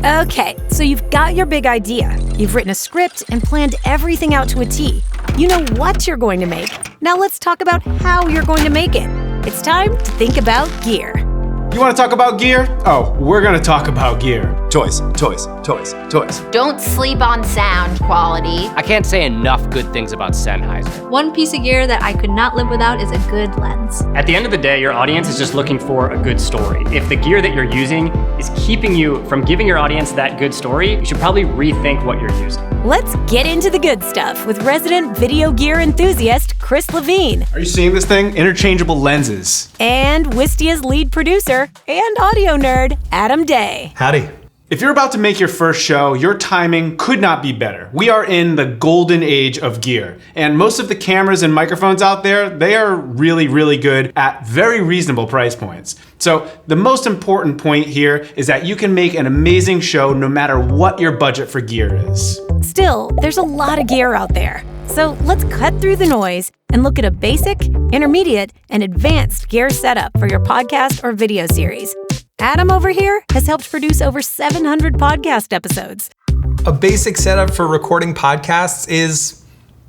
Okay, so you've got your big idea. You've written a script and planned everything out to a T. You know what you're going to make. Now let's talk about how you're going to make it. It's time to think about gear. You want to talk about gear? Oh, we're going to talk about gear. Toys, toys, toys, toys. Don't sleep on sound quality. I can't say enough good things about Sennheiser. One piece of gear that I could not live without is a good lens. At the end of the day, your audience is just looking for a good story. If the gear that you're using is keeping you from giving your audience that good story, you should probably rethink what you're using. Let's get into the good stuff with resident video gear enthusiast Chris Levine. Are you seeing this thing? Interchangeable lenses. And Wistia's lead producer and audio nerd, Adam Day. Howdy. If you're about to make your first show, your timing could not be better. We are in the golden age of gear, and most of the cameras and microphones out there, they are really, really good at very reasonable price points. So the most important point here is that you can make an amazing show no matter what your budget for gear is. Still, there's a lot of gear out there. So let's cut through the noise and look at a basic, intermediate, and advanced gear setup for your podcast or video series. Adam over here has helped produce over 700 podcast episodes. A basic setup for recording podcasts is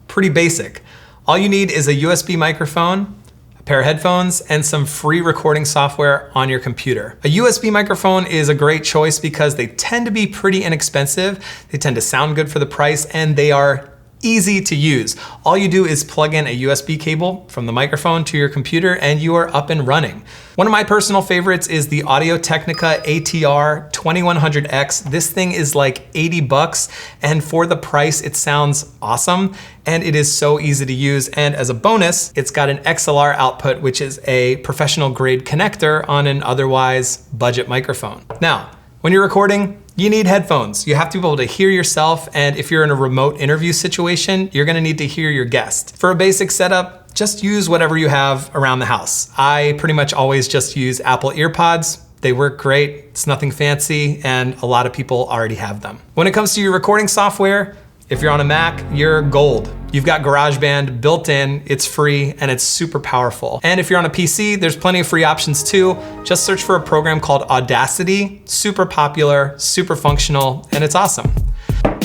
pretty basic. All you need is a USB microphone, a pair of headphones, and some free recording software on your computer. A USB microphone is a great choice because they tend to be pretty inexpensive, they tend to sound good for the price, and they are easy to use. All you do is plug in a USB cable from the microphone to your computer and you are up and running. One of my personal favorites is the Audio-Technica ATR 2100X. This thing is like $80, and for the price, it sounds awesome, and it is so easy to use. And as a bonus, it's got an XLR output, which is a professional grade connector on an otherwise budget microphone. Now, when you're recording, you need headphones. You have to be able to hear yourself, and if you're in a remote interview situation, you're gonna need to hear your guest. For a basic setup, just use whatever you have around the house. I pretty much always just use Apple EarPods. They work great, it's nothing fancy, and a lot of people already have them. When it comes to your recording software, if you're on a Mac, you're gold. You've got GarageBand built in, it's free, and it's super powerful. And if you're on a PC, there's plenty of free options too. Just search for a program called Audacity. Super popular, super functional, and it's awesome.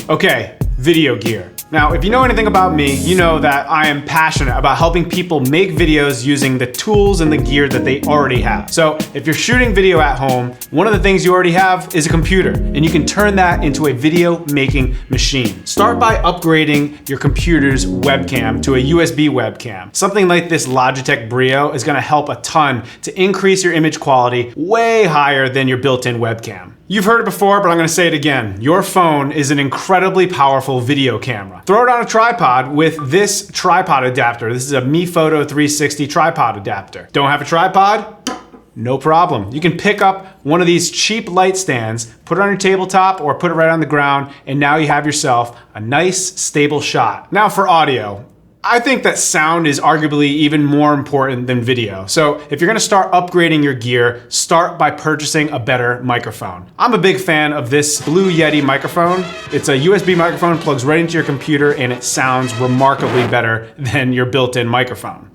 Okay, video gear. Now, if you know anything about me, you know that I am passionate about helping people make videos using the tools and the gear that they already have. So if you're shooting video at home, one of the things you already have is a computer, and you can turn that into a video making machine. Start by upgrading your computer's webcam to a USB webcam. Something like this Logitech Brio is gonna help a ton to increase your image quality way higher than your built-in webcam. You've heard it before, but I'm gonna say it again. Your phone is an incredibly powerful video camera. Throw it on a tripod with this tripod adapter. This is a Mi Photo 360 tripod adapter. Don't have a tripod? No problem. You can pick up one of these cheap light stands, put it on your tabletop or put it right on the ground, and now you have yourself a nice, stable shot. Now for audio. I think that sound is arguably even more important than video. So if you're gonna start upgrading your gear, start by purchasing a better microphone. I'm a big fan of this Blue Yeti microphone. It's a USB microphone, plugs right into your computer, and it sounds remarkably better than your built-in microphone.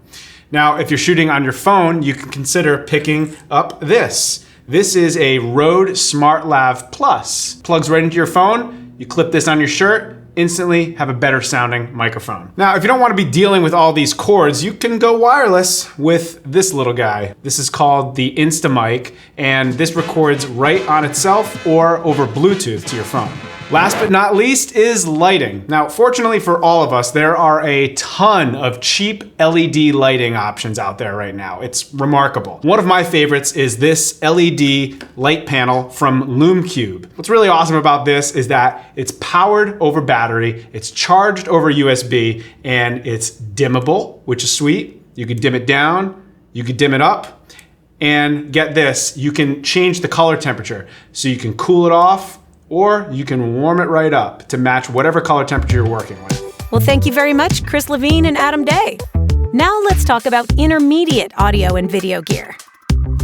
Now, if you're shooting on your phone, you can consider picking up this. This is a Rode SmartLav Plus. Plugs right into your phone, you clip this on your shirt, instantly have a better sounding microphone. Now, if you don't want to be dealing with all these cords, you can go wireless with this little guy. This is called the InstaMic, and this records right on itself or over Bluetooth to your phone. Last but not least is lighting. Now, fortunately for all of us, there are a ton of cheap LED lighting options out there right now. It's remarkable. One of my favorites is this LED light panel from LumeCube. What's really awesome about this is that it's powered over battery, it's charged over USB, and it's dimmable, which is sweet. You can dim it down, you can dim it up, and get this, you can change the color temperature. So you can cool it off, or you can warm it right up to match whatever color temperature you're working with. Well, thank you very much, Chris Levine and Adam Day. Now let's talk about intermediate audio and video gear.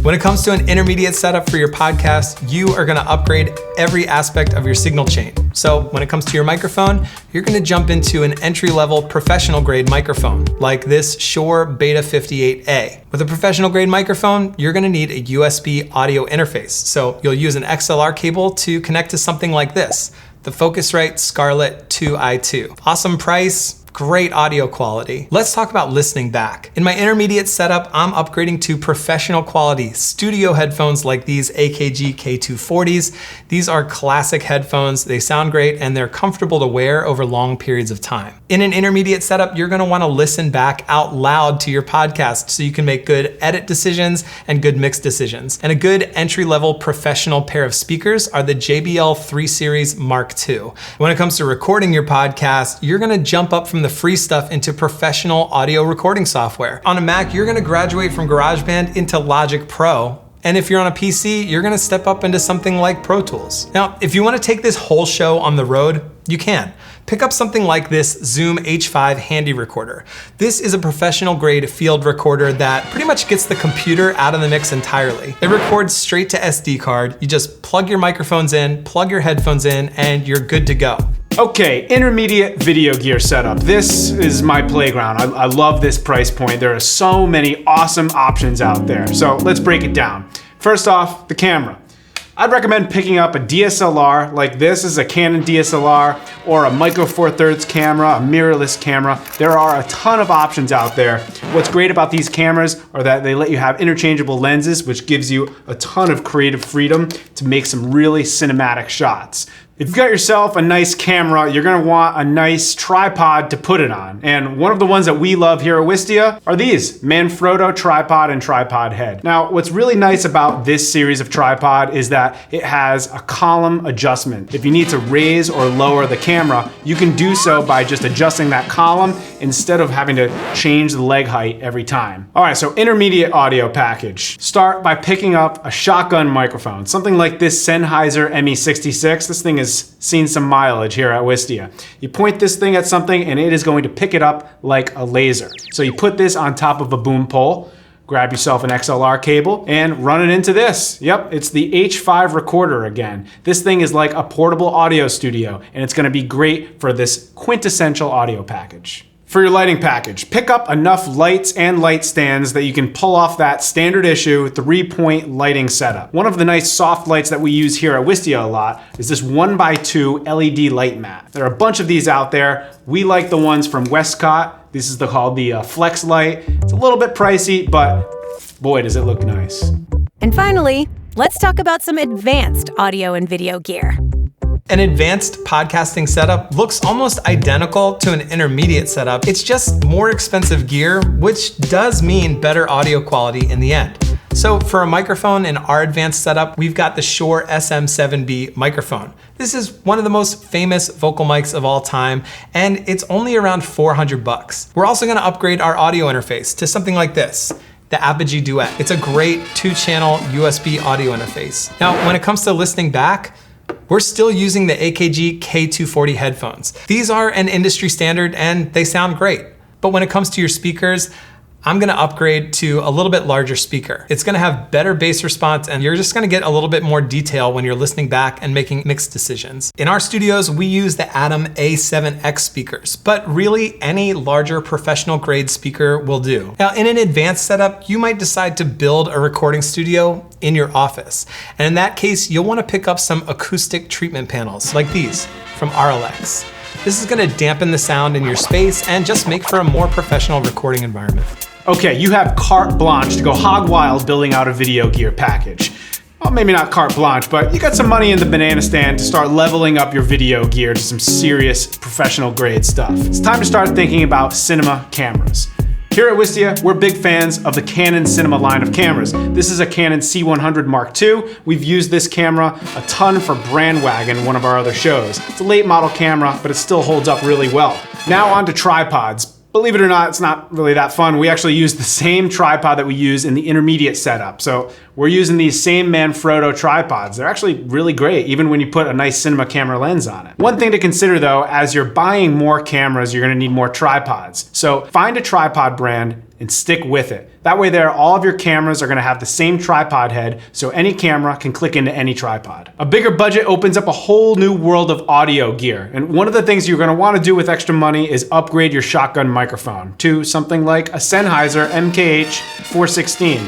When it comes to an intermediate setup for your podcast, you are gonna upgrade every aspect of your signal chain. So when it comes to your microphone, you're gonna jump into an entry-level professional grade microphone, like this Shure Beta 58A. With a professional grade microphone, you're gonna need a USB audio interface. So you'll use an XLR cable to connect to something like this, the Focusrite Scarlett 2i2. Awesome price, great audio quality. Let's talk about listening back. In my intermediate setup, I'm upgrading to professional quality studio headphones like these AKG K240s. These are classic headphones. They sound great and they're comfortable to wear over long periods of time. In an intermediate setup, you're gonna wanna listen back out loud to your podcast so you can make good edit decisions and good mix decisions. And a good entry-level professional pair of speakers are the JBL 3 Series Mark II. When it comes to recording your podcast, you're gonna jump up from the free stuff into professional audio recording software. On a Mac, you're gonna graduate from GarageBand into Logic Pro. And if you're on a PC, you're gonna step up into something like Pro Tools. Now, if you wanna take this whole show on the road, you can. Pick up something like this Zoom H5 handy recorder. This is a professional grade field recorder that pretty much gets the computer out of the mix entirely. It records straight to SD card. You just plug your microphones in, plug your headphones in, and you're good to go. Okay, intermediate video gear setup. This is my playground. I love this price point. There are so many awesome options out there. So let's break it down. First off, the camera. I'd recommend picking up a DSLR like this is a Canon DSLR or a Micro Four Thirds camera, a mirrorless camera. There are a ton of options out there. What's great about these cameras are that they let you have interchangeable lenses, which gives you a ton of creative freedom to make some really cinematic shots. If you've got yourself a nice camera, you're gonna want a nice tripod to put it on. And one of the ones that we love here at Wistia are these, Manfrotto tripod and tripod head. Now, what's really nice about this series of tripod is that it has a column adjustment. If you need to raise or lower the camera, you can do so by just adjusting that column instead of having to change the leg height every time. All right, so intermediate audio package. Start by picking up a shotgun microphone, something like this Sennheiser ME66. This thing has seen some mileage here at Wistia. You point this thing at something and it is going to pick it up like a laser. So you put this on top of a boom pole, grab yourself an XLR cable and run it into this. Yep, it's the H5 recorder again. This thing is like a portable audio studio and it's gonna be great for this quintessential audio package. For your lighting package, pick up enough lights and light stands that you can pull off that standard issue 3-point lighting setup. One of the nice soft lights that we use here at Wistia a lot is this 1x2 LED light mat. There are a bunch of these out there. We like the ones from Westcott. This is called the Flex light. It's a little bit pricey, but boy, does it look nice. And finally, let's talk about some advanced audio and video gear. An advanced podcasting setup looks almost identical to an intermediate setup. It's just more expensive gear, which does mean better audio quality in the end. So for a microphone in our advanced setup, we've got the Shure SM7B microphone. This is one of the most famous vocal mics of all time, and it's only around $400. We're also gonna upgrade our audio interface to something like this, the Apogee Duet. It's a great 2-channel USB audio interface. Now, when it comes to listening back, we're still using the AKG K240 headphones. These are an industry standard and they sound great. But when it comes to your speakers, I'm gonna upgrade to a little bit larger speaker. It's gonna have better bass response and you're just gonna get a little bit more detail when you're listening back and making mix decisions. In our studios, we use the Atom A7X speakers, but really any larger professional grade speaker will do. Now, in an advanced setup, you might decide to build a recording studio in your office. And in that case, you'll wanna pick up some acoustic treatment panels like these from RLX. This is gonna dampen the sound in your space and just make for a more professional recording environment. Okay, you have carte blanche to go hog wild building out a video gear package. Well, maybe not carte blanche, but you got some money in the banana stand to start leveling up your video gear to some serious professional grade stuff. It's time to start thinking about cinema cameras. Here at Wistia, we're big fans of the Canon Cinema line of cameras. This is a Canon C100 Mark II. We've used this camera a ton for Brandwagon, one of our other shows. It's a late model camera, but it still holds up really well. Now on to tripods. Believe it or not, it's not really that fun. We actually use the same tripod that we use in the intermediate setup. So we're using these same Manfrotto tripods. They're actually really great, even when you put a nice cinema camera lens on it. One thing to consider though, as you're buying more cameras, you're gonna need more tripods. So find a tripod brand and stick with it. That way there, all of your cameras are gonna have the same tripod head, so any camera can click into any tripod. A bigger budget opens up a whole new world of audio gear, and one of the things you're gonna wanna do with extra money is upgrade your shotgun microphone to something like a Sennheiser MKH 416.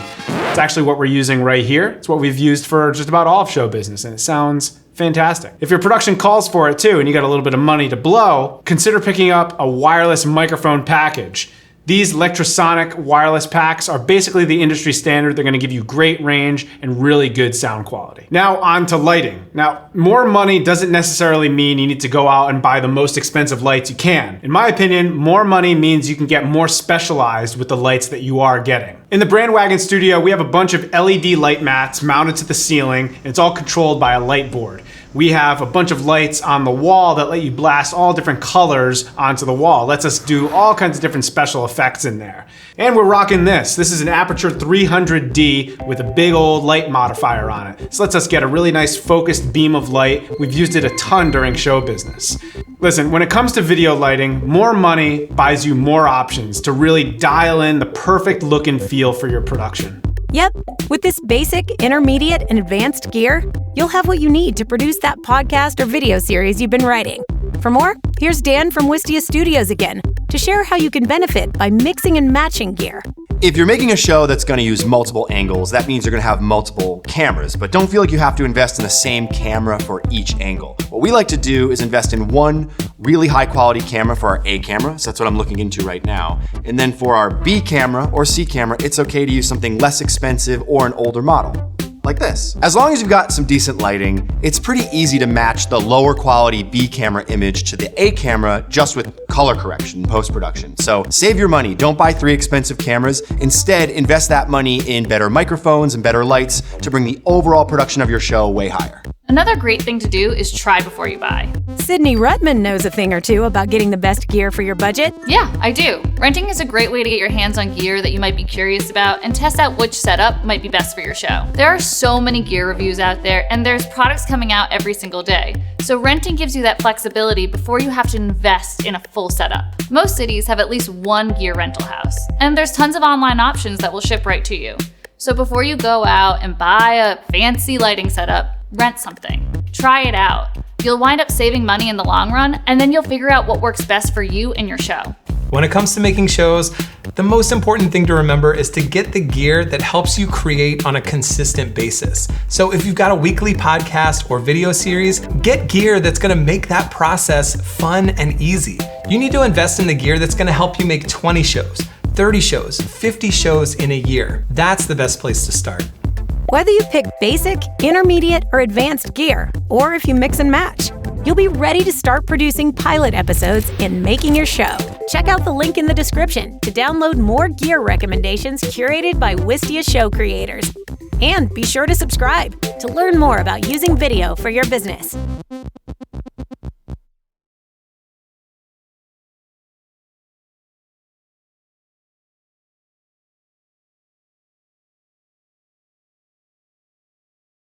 It's actually what we're using right here. It's what we've used for just about all of show business, and it sounds fantastic. If your production calls for it too, and you got a little bit of money to blow, consider picking up a wireless microphone package. These electrosonic wireless packs are basically the industry standard. They're gonna give you great range and really good sound quality. Now on to lighting. Now, more money doesn't necessarily mean you need to go out and buy the most expensive lights you can. In my opinion, more money means you can get more specialized with the lights that you are getting. In the Brandwagon studio, we have a bunch of LED light mats mounted to the ceiling, and it's all controlled by a light board. We have a bunch of lights on the wall that let you blast all different colors onto the wall. Lets us do all kinds of different special effects in there. And we're rocking this. This is an Aperture 300D with a big old light modifier on it. This lets us get a really nice focused beam of light. We've used it a ton during show business. Listen, when it comes to video lighting, more money buys you more options to really dial in the perfect look and feel for your production. Yep, with this basic, intermediate, and advanced gear, you'll have what you need to produce that podcast or video series you've been writing. For more, here's Dan from Wistia Studios again to share how you can benefit by mixing and matching gear. If you're making a show that's going to use multiple angles, that means you're going to have multiple cameras, but don't feel like you have to invest in the same camera for each angle. What we like to do is invest in one really high quality camera for our A camera, so that's what I'm looking into right now. And then for our B camera or C camera, it's okay to use something less expensive or an older model. Like this. As long as you've got some decent lighting, it's pretty easy to match the lower quality B camera image to the A camera just with color correction in post-production. So save your money, don't buy 3 expensive cameras. Instead, invest that money in better microphones and better lights to bring the overall production of your show way higher. Another great thing to do is try before you buy. Sydney Rutman knows a thing or two about getting the best gear for your budget. Yeah, I do. Renting is a great way to get your hands on gear that you might be curious about and test out which setup might be best for your show. There are so many gear reviews out there, and there's products coming out every single day. So renting gives you that flexibility before you have to invest in a full setup. Most cities have at least one gear rental house, and there's tons of online options that will ship right to you. So before you go out and buy a fancy lighting setup, rent something. Try it out. You'll wind up saving money in the long run, and then you'll figure out what works best for you and your show. When it comes to making shows, the most important thing to remember is to get the gear that helps you create on a consistent basis. So if you've got a weekly podcast or video series, get gear that's gonna make that process fun and easy. You need to invest in the gear that's gonna help you make 20 shows, 30 shows, 50 shows in a year. That's the best place to start. Whether you pick basic, intermediate, or advanced gear, or if you mix and match, you'll be ready to start producing pilot episodes and making your show. Check out the link in the description to download more gear recommendations curated by Wistia show creators. And be sure to subscribe to learn more about using video for your business.